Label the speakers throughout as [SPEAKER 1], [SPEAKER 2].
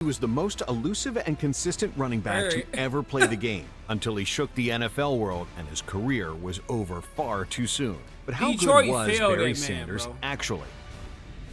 [SPEAKER 1] He was the most elusive and consistent running back to ever play the game until he shook the NFL world and his career was over far too soon. But how
[SPEAKER 2] Detroit
[SPEAKER 1] good was
[SPEAKER 2] failed
[SPEAKER 1] Barry
[SPEAKER 2] that man,
[SPEAKER 1] Sanders
[SPEAKER 2] bro.
[SPEAKER 1] actually?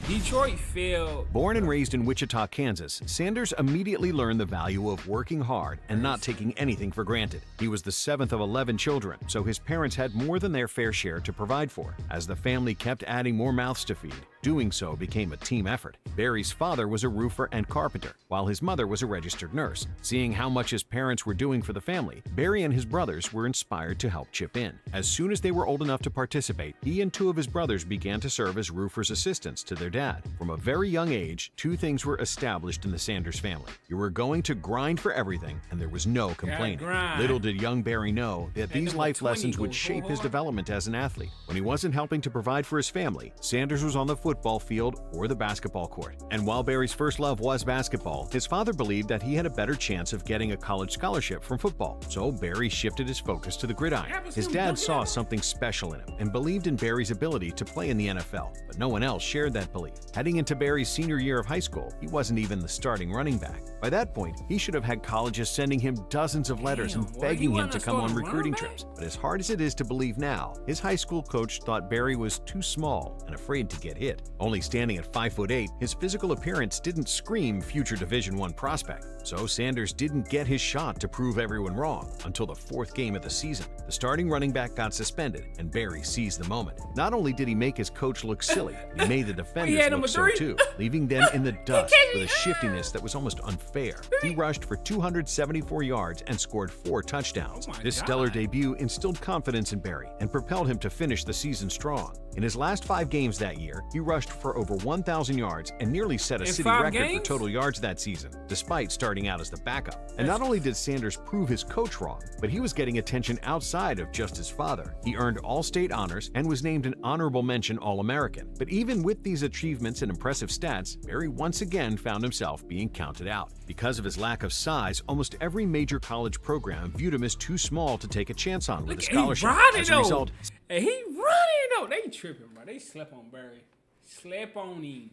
[SPEAKER 2] Detroit failed.
[SPEAKER 1] Born and raised in Wichita, Kansas, Sanders immediately learned the value of working hard and not taking anything for granted. He was the 7th of 11 children, so his parents had more than their fair share to provide for. As the family kept adding more mouths to feed, doing so became a team effort. Barry's father was a roofer and carpenter, while his mother was a registered nurse. Seeing how much his parents were doing for the family, Barry and his brothers were inspired to help chip in. As soon as they were old enough to participate, he and 2 of his brothers began to serve as roofers' assistants to their dad. From a very young age, 2 things were established in the Sanders family. You were going to grind for everything, and there was no complaining. Little did young Barry know that these life lessons would shape his development as an athlete. When he wasn't helping to provide for his family, Sanders was on the football field or the basketball court. And while Barry's first love was basketball, his father believed that he had a better chance of getting a college scholarship from football. So Barry shifted his focus to the gridiron. His dad saw something special in him and believed in Barry's ability to play in the NFL, but no one else shared that belief. Heading into Barry's senior year of high school, he wasn't even the starting running back. By that point, he should have had colleges sending him dozens of letters and begging him to come on recruiting trips. But as hard as it is to believe now, his high school coach thought Barry was too small and afraid to get hit. Only standing at 5'8", his physical appearance didn't scream future Division I prospect. So Sanders didn't get his shot to prove everyone wrong until the 4th game of the season. The starting running back got suspended, and Barry seized the moment. Not only did he make his coach look silly, he made the defenders look so too, leaving them in the dust with a shiftiness that was almost unfair. He rushed for 274 yards and scored 4 touchdowns. This stellar debut instilled confidence in Barry and propelled him to finish the season strong. In his last 5 games that year, he rushed for over 1,000 yards and nearly set a city record for total yards that season, despite starting out as the backup. And not only did Sanders prove his coach wrong, but he was getting attention outside of just his father. He earned all-state honors and was named an honorable mention All-American. But even with these achievements and impressive stats, Barry once again found himself being counted out. Because of his lack of size, almost every major college program viewed him as too small to take a chance on with a scholarship. As a result,
[SPEAKER 2] hey, he running though. They tripping, bro. They slept on Barry. Slept on him.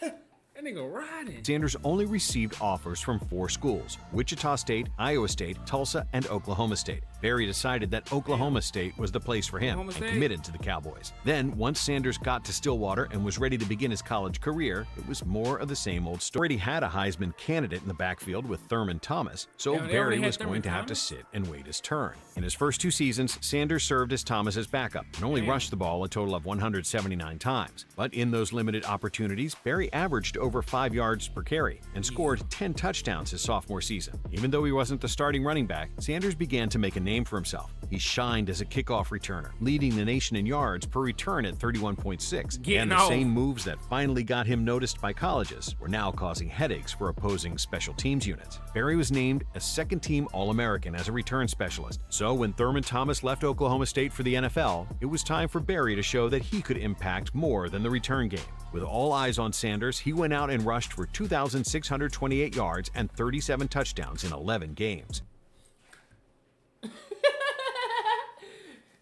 [SPEAKER 2] That nigga riding.
[SPEAKER 1] Sanders only received offers from 4 schools: Wichita State, Iowa State, Tulsa, and Oklahoma State. Barry decided that Oklahoma State was the place for him and committed to the Cowboys. Then, once Sanders got to Stillwater and was ready to begin his college career, it was more of the same old story. He had a Heisman candidate in the backfield with Thurman Thomas, so Barry was going to have to sit and wait his turn. In his first 2 seasons, Sanders served as Thomas's backup and only rushed the ball a total of 179 times. But in those limited opportunities, Barry averaged over 5 yards per carry and scored 10 touchdowns his sophomore season. Even though he wasn't the starting running back, Sanders began to make a name for himself. He shined as a kickoff returner, leading the nation in yards per return at 31.6. And the same moves that finally got him noticed by colleges were now causing headaches for opposing special teams units. Barry was named a second-team All-American as a return specialist. So when Thurman Thomas left Oklahoma State for the NFL, it was time for Barry to show that he could impact more than the return game. With all eyes on Sanders, he went out and rushed for 2,628 yards and 37 touchdowns in 11 games.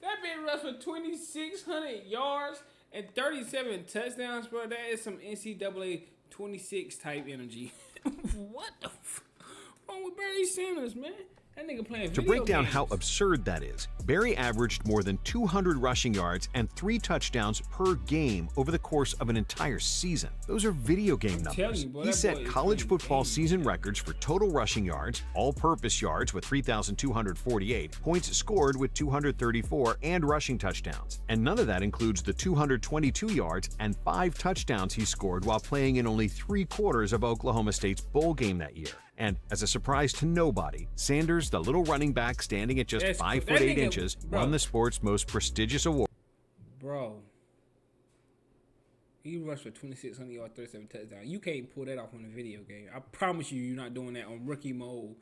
[SPEAKER 2] That man rushed for 2,600 yards and 37 touchdowns, bro. That is some NCAA 26 type energy. What the wrong with Barry Sanders, man? That nigga playing video
[SPEAKER 1] To break down
[SPEAKER 2] games.
[SPEAKER 1] how absurd that is, Barry averaged more than 200 rushing yards and 3 touchdowns per game over the course of an entire season. Those are video game numbers. He set college football season records for total rushing yards, all-purpose yards with 3,248, points scored with 234, and rushing touchdowns. And none of that includes the 222 yards and 5 touchdowns he scored while playing in only 3/4 of Oklahoma State's bowl game that year. And as a surprise to nobody, Sanders, the little running back standing at just 5'8" inches, won the sport's most prestigious award.
[SPEAKER 2] Bro, he rushed for 2,600 yards, 37 touchdowns. You can't pull that off on a video game. I promise you, you're not doing that on rookie mode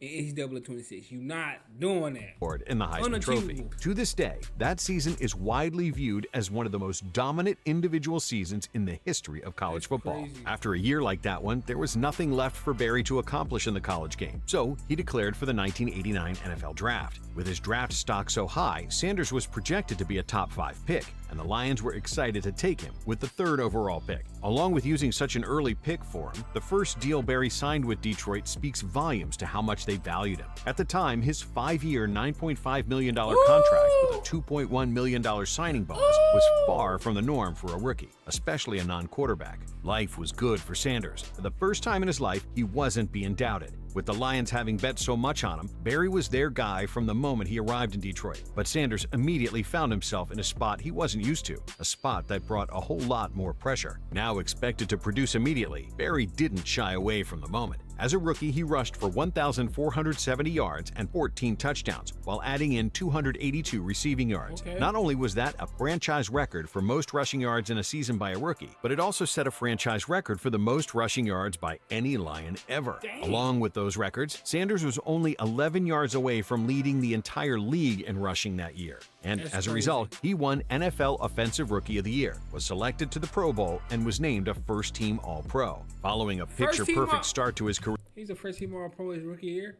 [SPEAKER 2] in NCAA 26. You're not doing that.
[SPEAKER 1] In the Heisman Trophy. To this day, that season is widely viewed as one of the most dominant individual seasons in the history of college football.
[SPEAKER 2] Crazy.
[SPEAKER 1] After a year like that one, there was nothing left for Barry to accomplish in the college game, so he declared for the 1989 NFL Draft. With his draft stock so high, Sanders was projected to be a top 5 pick. and the Lions were excited to take him with the 3rd overall pick. Along with using such an early pick for him, the first deal Barry signed with Detroit speaks volumes to how much they valued him. At the time, his 5-year, $9.5 million contract with a $2.1 million signing bonus was far from the norm for a rookie, especially a non-quarterback. Life was good for Sanders. For the first time in his life, he wasn't being doubted. With the Lions having bet so much on him, Barry was their guy from the moment he arrived in Detroit. But Sanders immediately found himself in a spot he wasn't used to, a spot that brought a whole lot more pressure. Now expected to produce immediately, Barry didn't shy away from the moment. As a rookie, he rushed for 1,470 yards and 14 touchdowns, while adding in 282 receiving yards.
[SPEAKER 2] Okay.
[SPEAKER 1] Not only was that a franchise record for most rushing yards in a season by a rookie, but it also set a franchise record for the most rushing yards by any Lion ever.
[SPEAKER 2] Dang.
[SPEAKER 1] Along with those records, Sanders was only 11 yards away from leading the entire league in rushing that year. And
[SPEAKER 2] That's
[SPEAKER 1] as a
[SPEAKER 2] crazy.
[SPEAKER 1] result, he won NFL Offensive Rookie of the Year, was selected to the Pro Bowl, and was named a first-team All-Pro. Following a picture-perfect start to his career,
[SPEAKER 2] He's a first-team All-Pro his rookie year.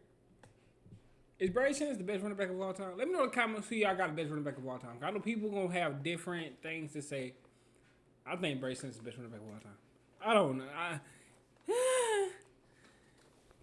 [SPEAKER 2] Is Barry Sanders the best running back of all time? Let me know in the comments who y'all got the best running back of all time. I know people gonna have different things to say. I think Barry Sanders is the best running back of all time. I don't know.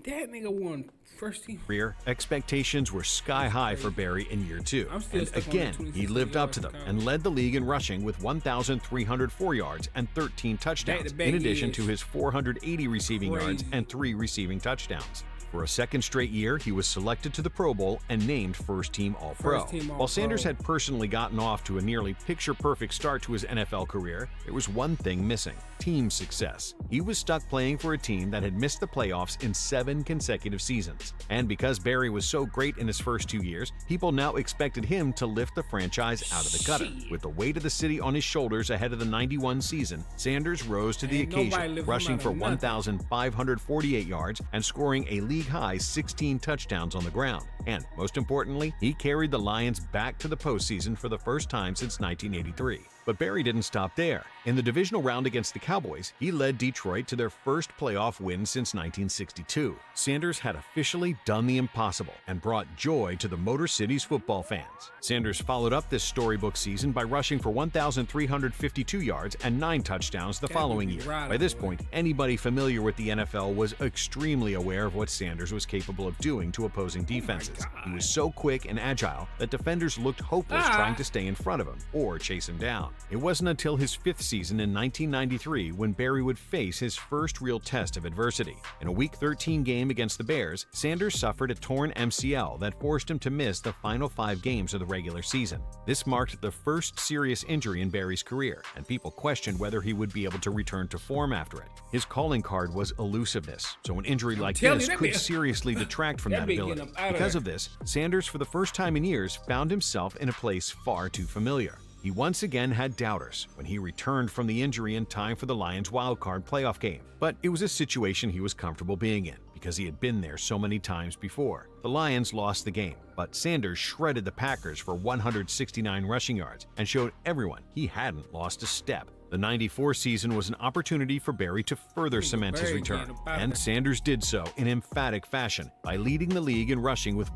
[SPEAKER 2] That nigga won first team.
[SPEAKER 1] expectations were sky high for Barry in year 2.
[SPEAKER 2] I'm still
[SPEAKER 1] And
[SPEAKER 2] stuck on
[SPEAKER 1] again,
[SPEAKER 2] the 26
[SPEAKER 1] he lived up to
[SPEAKER 2] yards
[SPEAKER 1] them
[SPEAKER 2] in
[SPEAKER 1] and
[SPEAKER 2] college.
[SPEAKER 1] led the league in rushing with 1,304 yards and 13 touchdowns,
[SPEAKER 2] Back-to-back
[SPEAKER 1] in addition
[SPEAKER 2] years.
[SPEAKER 1] to his 480 receiving yards
[SPEAKER 2] Crazy.
[SPEAKER 1] and 3 receiving touchdowns. For a second straight year, he was selected to the Pro Bowl and named first-team All-Pro.
[SPEAKER 2] First-team All-Pro.
[SPEAKER 1] While Sanders had personally gotten off to a nearly picture-perfect start to his NFL career, there was one thing missing: team success. He was stuck playing for a team that had missed the playoffs in 7 consecutive seasons. And because Barry was so great in his first 2 years, people now expected him to lift the franchise out of the gutter.
[SPEAKER 2] Shit.
[SPEAKER 1] With the weight of the city on his shoulders ahead of the '91 season, Sanders rose to the
[SPEAKER 2] Ain't nobody
[SPEAKER 1] occasion,
[SPEAKER 2] lift him
[SPEAKER 1] rushing
[SPEAKER 2] out
[SPEAKER 1] for
[SPEAKER 2] of nothing.
[SPEAKER 1] 1,548 yards and scoring a league-high 16 touchdowns on the ground. And most importantly, he carried the Lions back to the postseason for the first time since 1983. But Barry didn't stop there. In the divisional round against the Cowboys, he led Detroit to their first playoff win since 1962. Sanders had officially done the impossible and brought joy to the Motor City's football fans. Sanders followed up this storybook season by rushing for 1,352 yards and 9 touchdowns the following year.
[SPEAKER 2] right,
[SPEAKER 1] By this
[SPEAKER 2] boy.
[SPEAKER 1] point, anybody familiar with the NFL was extremely aware of what Sanders was capable of doing to opposing defenses.
[SPEAKER 2] God.
[SPEAKER 1] He was so quick and agile that defenders looked hopeless trying to stay in front of him or chase him down. It wasn't until his 5th season in 1993 when Barry would face his first real test of adversity. In a Week 13 game against the Bears, Sanders suffered a torn MCL that forced him to miss the final 5 games of the regular season. This marked the first serious injury in Barry's career, and people questioned whether he would be able to return to form after it. His calling card was elusiveness, so an injury like
[SPEAKER 2] telling
[SPEAKER 1] this
[SPEAKER 2] you, that
[SPEAKER 1] could
[SPEAKER 2] big-
[SPEAKER 1] seriously detract from
[SPEAKER 2] that
[SPEAKER 1] that
[SPEAKER 2] big
[SPEAKER 1] ability.
[SPEAKER 2] getting him out of
[SPEAKER 1] Because
[SPEAKER 2] there.
[SPEAKER 1] of this, Sanders, for the first time in years, found himself in a place far too familiar. He once again had doubters when he returned from the injury in time for the Lions' wildcard playoff game. But it was a situation he was comfortable being in because he had been there so many times before. The Lions lost the game, but Sanders shredded the Packers for 169 rushing yards and showed everyone he hadn't lost a step. The '94 season was an opportunity for Barry to further cement his
[SPEAKER 2] Barry
[SPEAKER 1] return,
[SPEAKER 2] getting about
[SPEAKER 1] and
[SPEAKER 2] it.
[SPEAKER 1] Sanders did so in emphatic fashion by leading the league in rushing with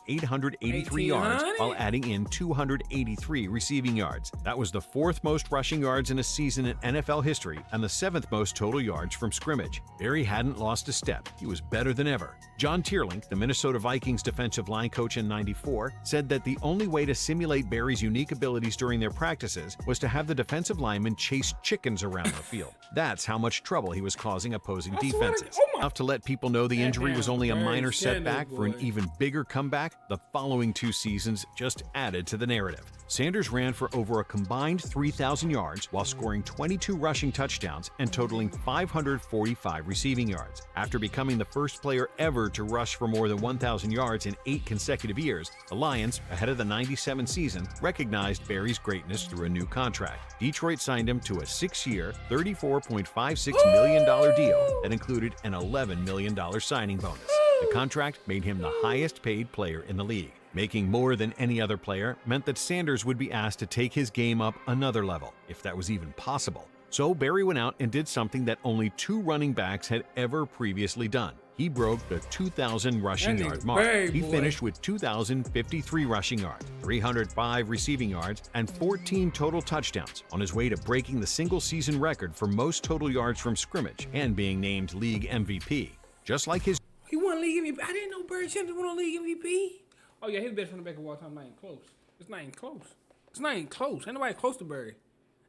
[SPEAKER 1] 1,883 yards
[SPEAKER 2] 1,800?
[SPEAKER 1] while adding in 283 receiving yards. That was the 4th most rushing yards in a season in NFL history and the 7th most total yards from scrimmage. Barry hadn't lost a step. He was better than ever. John Tierlink, the Minnesota Vikings defensive line coach in '94, said that the only way to simulate Barry's unique abilities during their practices was to have the defensive linemen chase chickens around the field. That's how much trouble he was causing opposing
[SPEAKER 2] I swear to-
[SPEAKER 1] defenses.
[SPEAKER 2] oh my-
[SPEAKER 1] Enough to let people know the injury was only a
[SPEAKER 2] Barry
[SPEAKER 1] minor
[SPEAKER 2] Sanders,
[SPEAKER 1] setback for an
[SPEAKER 2] boy.
[SPEAKER 1] even bigger comeback. The following 2 seasons just added to the narrative. Sanders ran for over a combined 3,000 yards while scoring 22 rushing touchdowns and totaling 545 receiving yards. After becoming the first player ever to rush for more than 1,000 yards in 8 consecutive years, the Lions, ahead of the '97 season, recognized Barry's greatness through a new contract. Detroit signed him to a 6-year, $34.56 million deal that included an $11 million signing bonus. The contract made him the highest paid player in the league. Making more than any other player meant that Sanders would be asked to take his game up another level, if that was even possible. So Barry went out and did something that only 2 running backs had ever previously done. he broke the 2,000 rushing
[SPEAKER 2] That
[SPEAKER 1] yard
[SPEAKER 2] nigga
[SPEAKER 1] mark.
[SPEAKER 2] big,
[SPEAKER 1] He
[SPEAKER 2] boy.
[SPEAKER 1] finished with 2,053 rushing yards, 305 receiving yards, and 14 total touchdowns on his way to breaking the single-season record for most total yards from scrimmage and being named league MVP. Just like his
[SPEAKER 2] He won league MVP. I didn't know Barry Sanders won league MVP. Oh yeah, he's the best running back of all time. Not even close. It's not even close. It's not even close. Ain't nobody close to Barry.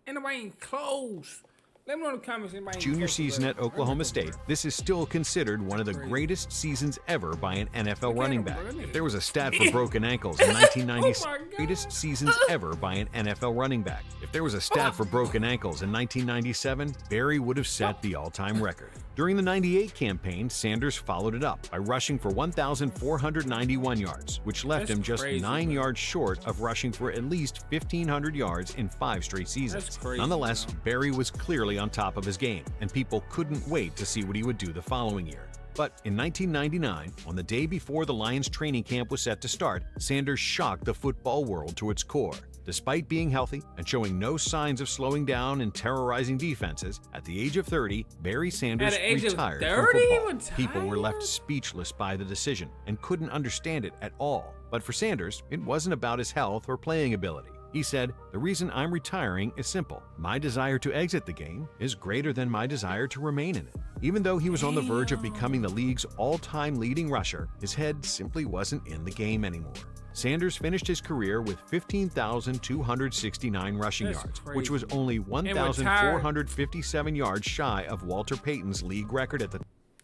[SPEAKER 2] Ain't nobody even close. Let me know in the comments. Anybody even
[SPEAKER 1] junior
[SPEAKER 2] close to
[SPEAKER 1] season
[SPEAKER 2] Barry.
[SPEAKER 1] at Oklahoma State, this is still considered one of the greatest seasons ever by an NFL running back. If there was a stat for broken ankles in 1996,
[SPEAKER 2] Oh my God.
[SPEAKER 1] greatest seasons ever by an NFL running back. If there was a stat for broken ankles in 1997, Barry would have set the all-time record. During the 98 campaign, Sanders followed it up by rushing for 1,491 yards, which left
[SPEAKER 2] That's
[SPEAKER 1] him just
[SPEAKER 2] crazy,
[SPEAKER 1] 9
[SPEAKER 2] bro.
[SPEAKER 1] yards short of rushing for at least 1,500 yards in 5 straight seasons.
[SPEAKER 2] That's crazy,
[SPEAKER 1] Nonetheless,
[SPEAKER 2] bro.
[SPEAKER 1] Barry was clearly on top of his game, and people couldn't wait to see what he would do the following year. But in 1999, on the day before the Lions training camp was set to start, Sanders shocked the football world to its core. Despite being healthy and showing no signs of slowing down and terrorizing defenses, at the age of 30, Barry Sanders
[SPEAKER 2] At the age of
[SPEAKER 1] retired
[SPEAKER 2] 30, he
[SPEAKER 1] from football. People were left
[SPEAKER 2] retired?
[SPEAKER 1] speechless by the decision and couldn't understand it at all. But for Sanders, it wasn't about his health or playing ability. He said, "The reason I'm retiring is simple. My desire to exit the game is greater than my desire to remain in it." Even though he was on the verge of becoming the league's all-time leading rusher, his head simply wasn't in the game anymore. Sanders finished his career with 15,269 rushing
[SPEAKER 2] That's
[SPEAKER 1] yards,
[SPEAKER 2] crazy.
[SPEAKER 1] which was only
[SPEAKER 2] retired.
[SPEAKER 1] 1,457 yards shy of Walter Payton's league record at the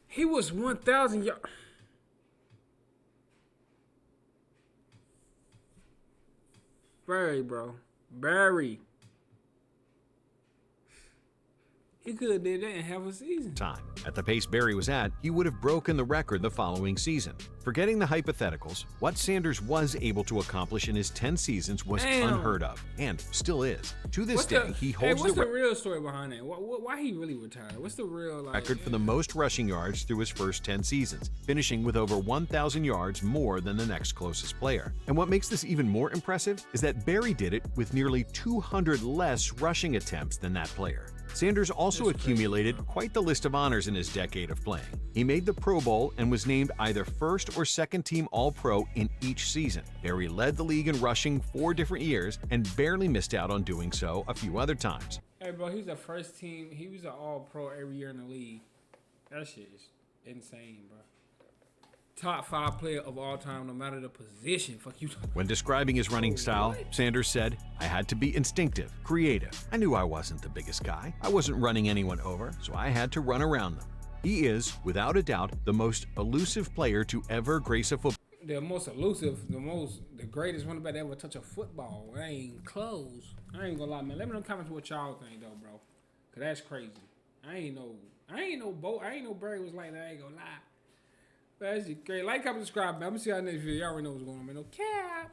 [SPEAKER 2] He was 1,000 yards. Barry, bro. Barry. He could have did that in half a season.
[SPEAKER 1] time. At the pace Barry was at, he would have broken the record the following season. Forgetting the hypotheticals, what Sanders was able to accomplish in his 10 seasons was
[SPEAKER 2] Damn.
[SPEAKER 1] unheard of, and still is. To this
[SPEAKER 2] What's
[SPEAKER 1] day,
[SPEAKER 2] the,
[SPEAKER 1] he
[SPEAKER 2] hey,
[SPEAKER 1] holds
[SPEAKER 2] what's
[SPEAKER 1] the
[SPEAKER 2] the real story behind that? Why he really retired? What's the real
[SPEAKER 1] record for the most rushing yards through his first 10 seasons, finishing with over 1,000 yards more than the next closest player. And what makes this even more impressive is that Barry did it with nearly 200 less rushing attempts than that player. Sanders also
[SPEAKER 2] That's crazy,
[SPEAKER 1] accumulated
[SPEAKER 2] bro.
[SPEAKER 1] quite the list of honors in his decade of playing. He made the Pro Bowl and was named either first or second team All-Pro in each season. Barry led the league in rushing 4 different years and barely missed out on doing so a few other times.
[SPEAKER 2] Hey, bro, he was the first team. He was an All-Pro every year in the league. That shit is insane, bro. Top 5 player of all time, no matter the position. Fuck you.
[SPEAKER 1] When describing his running style,
[SPEAKER 2] What?
[SPEAKER 1] Sanders said, "I had to be instinctive, creative. I knew I wasn't the biggest guy. I wasn't running anyone over, so I had to run around them." He is, without a doubt, the most elusive player to ever grace a football
[SPEAKER 2] The most elusive, the greatest running back to ever touch a football. I ain't close. I ain't gonna lie, man. Let me know in the comments what y'all think, though, bro. Cause that's crazy. I ain't know Barry was like that. I ain't gonna lie. But that's great. Like, comment, subscribe, man. I'm gonna see y'all next video. Y'all already know what's going on, man. No cap.